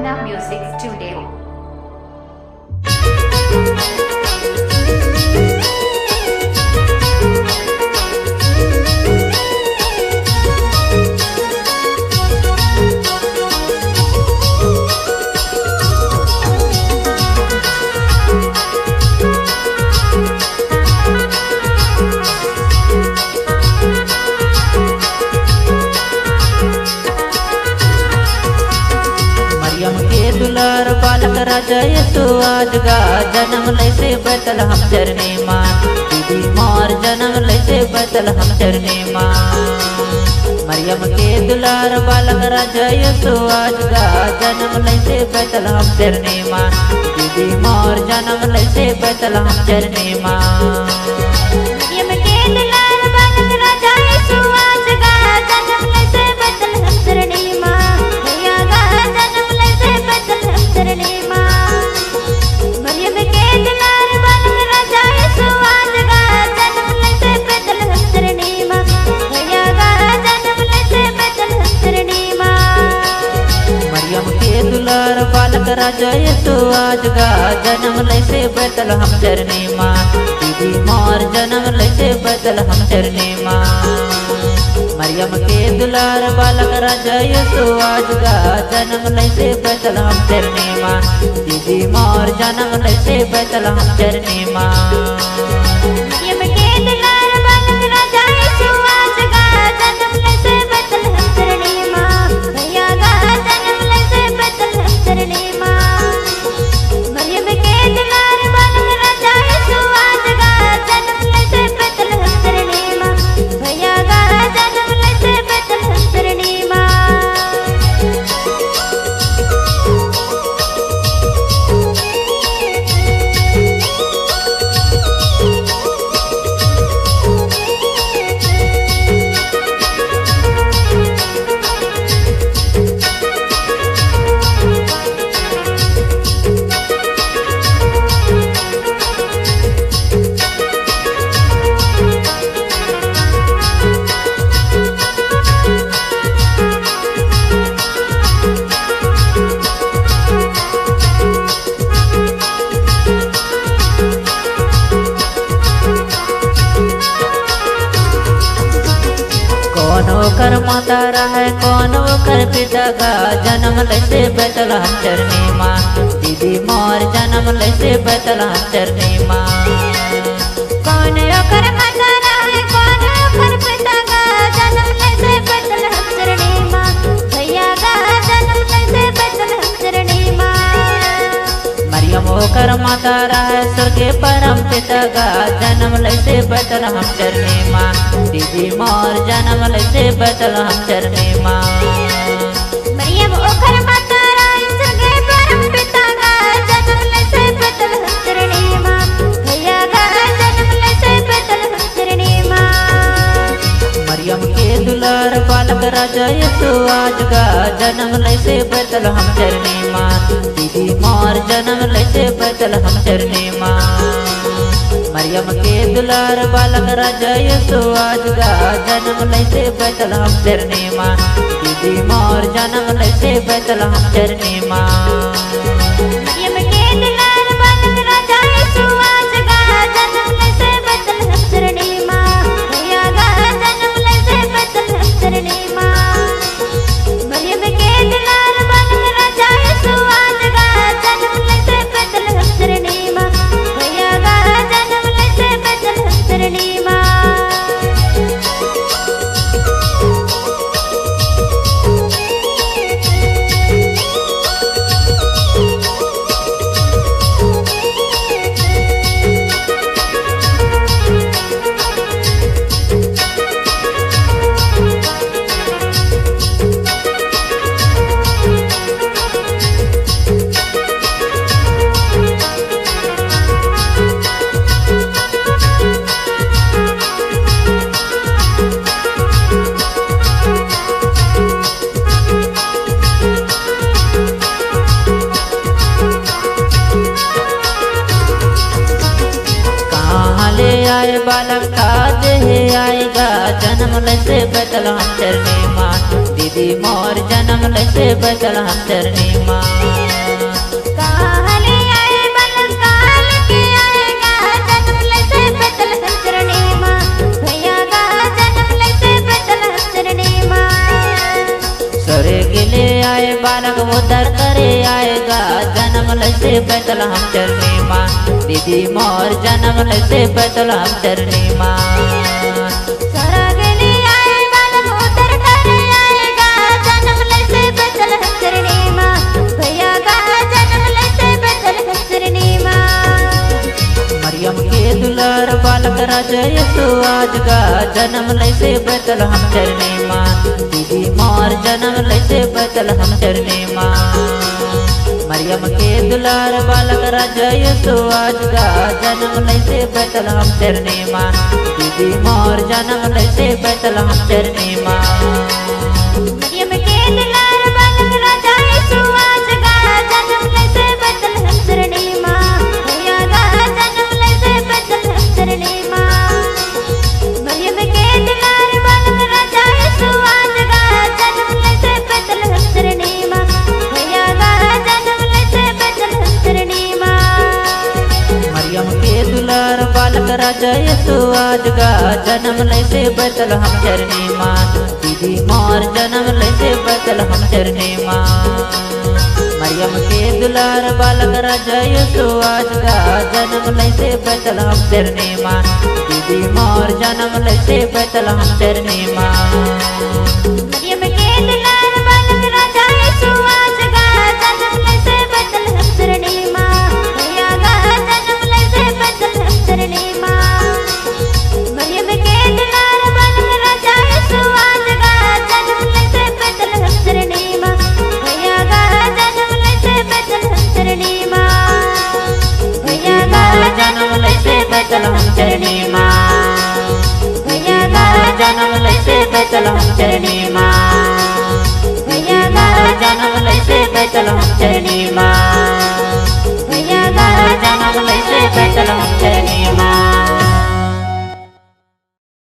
Archana Music Studio. दुलार बालक राजा यसु आज गा जन्म लैसे बैतल हम चरने मां दीदी मोर जन्म लैसे बैतल हम चरने मां मरियम के दुलार बालक राजा यसु आज गा जन्म लैसे बैतल हम चरने मां दीदी मोर जन्म लैसे बैतल हम चरने मां मरियम के दुलार बालक राजा यसु आज गा जन्म लैसे बैतल हम चरने मां भैया गा जन्म लैसे बैतल हम चरने मां मरियम के दुलार बालक राजा यसु आज गा जन्म लैसे बैतल हम चरने मां भैया गा जन्म लैसे बैतल हम चरने मां मरियम के दुलार बालक राजा यसु आज गा जन्म लैसे बैतल हम चरने मां दीदी मोर जन्म लैसे बैतल हम चरने मां मरियम के दुलार बालक राजा यसु आज गा जन्म लैसे बैतल हम चरने मां दीदी मोर जन्म लैसे बैतल हम चरने मां मरियम के दुलार बालक राजा यसु आज गा जन्म लैसे बैतल हम चरने मां भैया गा जन्म लैसे बैतल हम चरने मां मरियम के दुलार बालक राजा यसु आज गा जन्म लैसे बैतल हम चरने मां भैया गा जन्म लैसे बैतल हम चरने मां कर माता है कौन कर पिता गा जन्म लैसे बैतल हम चरने मां दीदी मोर जन्म लैसे बैतल हम चरने मां कौन ओकर माता है कौन ओकर पिता गा जन्म लैसे बैतल हम चरने मां भैया गा जन्म लैसे बैतल हम चरने मां मरियम ओकर माता है स्वर्गे परम पिता गा जन्म लैसे बैतल हम चरने मां दीदी मोर जन्म लैसे बैतल हम चरने मां मरियम ओकर माता है स्वर्गे परम पिता गा जन्म लैसे बैतल हम चरने मां भैया गा जन्म लैसे बैतल हम चरने मां मरियम के दुलार बालक राजा यसु आज गा जन्म लैसे बैतल हम चरने मां दीदी मोर जन्म लैसे बैतल हम चरने मां मरियम के दुलार बालक राजा यसु आज गा जन्म लैसे बैतल हम चरने मां दीदी मोर जन्म लैसे बैतल हम चरने मां मरियम के दुलार बालक राजा यसु आज गा जन्म लैसे बैतल हम चरने मां भैया गा जन्म लैसे बैतल हम चरने मां मरियम के दुलार बालक राजा यसु आज गा जन्म लैसे बैतल हम चरने मां भैया गा जन्म लैसे बैतल हम चरने मां आए बालक का देह आएगा जन्म लैसे बैतल हम चरने मां दीदी मोर जन्म लैसे बैतल हम चरनी माँ। काले आए बालक काल के आएगा जन्म लैसे बैतल हम चरनी माँ। भैया का जन्म लैसे बैतल हम चरनी माँ। सरे गिले आए बालक उधर करे आएगा जन्म लैसे बैतल हम चरनी माँ। दीदी मोर जन्म लैसे बैतल हम चरनी माँ। सारा गली आए बालक उधर करे आएगा जन्म लैसे बैतल हम चरनी माँ। भैया का जन्म लैसे बैतल हम चरनी माँ। मरियम के दुलार बालक राजा यसु आज का जन्म लैसे बैतल हम चरनी माँ। दीदी मोर जन्म लैसे बैतल हम चरनी माँ। मरियम के दुलार बालक राजा यसु आज का जन्म लैसे बैतल हम चरनी माँ। दीदी मोर जन्म लैसे बैतल हम चरनी माँ। मरियम के दुलार बालक राजा यसु आज का जन्म लैसे बैतल हम चरनी माँ। भैया का जन्म लैसे बैतल हम चरनी माँ। मरियम के दुलार बालक राजा यसु आज का जन्म लैसे बैतल हम चरनी माँ। भैया का जन्म लैसे बैतल हम चरनी माँ। मरियम के दुलार बालक राजा यसु आज का जन्म लैसे बैतल हम चरनी माँ। दीदी मोर जन्म लैसे बैतल हम चरनी माँ। मरियम के दुलार बालक राजा यसु आज का जन्म लैसे बैतल हम चरनी माँ। दीदी मोर जन्म लैसे बैतल हम चरनी माँ। मरियम के दुलार बालक राजा यसु आज का जन्म लैसे बैतल हम चरनी माँ। भैया का जन्म लैसे बैतल हम चरनी माँ। मरियम के दुलार बालक राजा यसु आज का जन्म लैसे बैतल हम चरनी माँ। भैया का जन्म लैसे बैतल हम चरनी माँ। भैया का जन्म लैसे बैतल हम चरनी माँ। भैया का जन्म लैसे बैतल हम चरनी माँ। भैया का जन्म लैसे बैतल हम चरनी माँ। भैया का जन्म लैसे बैतल हम